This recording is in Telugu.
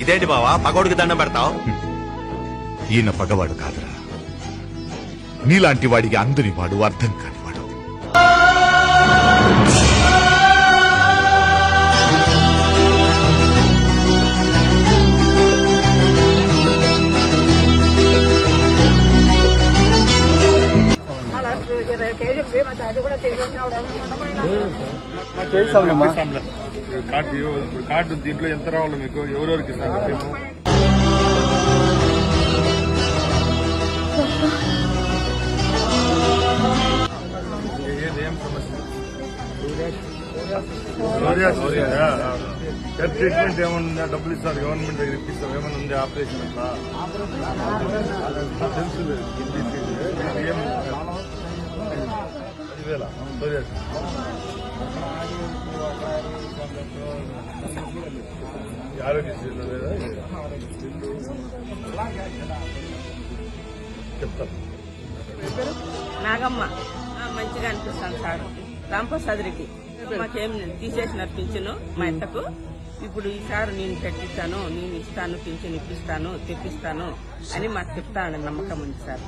ఇదేంటి బావా పగోడికి దండం పెడతావు? ఈయన పగవాడు కాదురా, నీలాంటి వాడికి అందరి వాడు, అర్థం కానివాడు. కార్డు దీంట్లో ఎంత రావాలి మీకు? ఎవరెవరికి ఏం సమస్య? ట్రీట్మెంట్ ఏమన్నా డబ్బులు ఇస్తారు, గవర్నమెంట్ దగ్గర ఇప్పిస్తారు, ఏమన్నా ఉంది ఆపరేషన్ అట్లా తెలుసు. ఏం 10,000 ఆరోగ్యశ్రీలో లేదా చెప్తాను. నాగమ్మ మంచిగా అనిపిస్తాను సార్. రాంప్రసాద్ రెడ్డి మాకేం తీసేసినారు పింఛను మా ఇంతకు. ఇప్పుడు ఈసారి నేను పెట్టిస్తాను, నేను ఇస్తాను, పింఛను ఇప్పిస్తాను, తెప్పిస్తాను అని మాకు చెప్తాను నమ్మకం ఉంది సార్.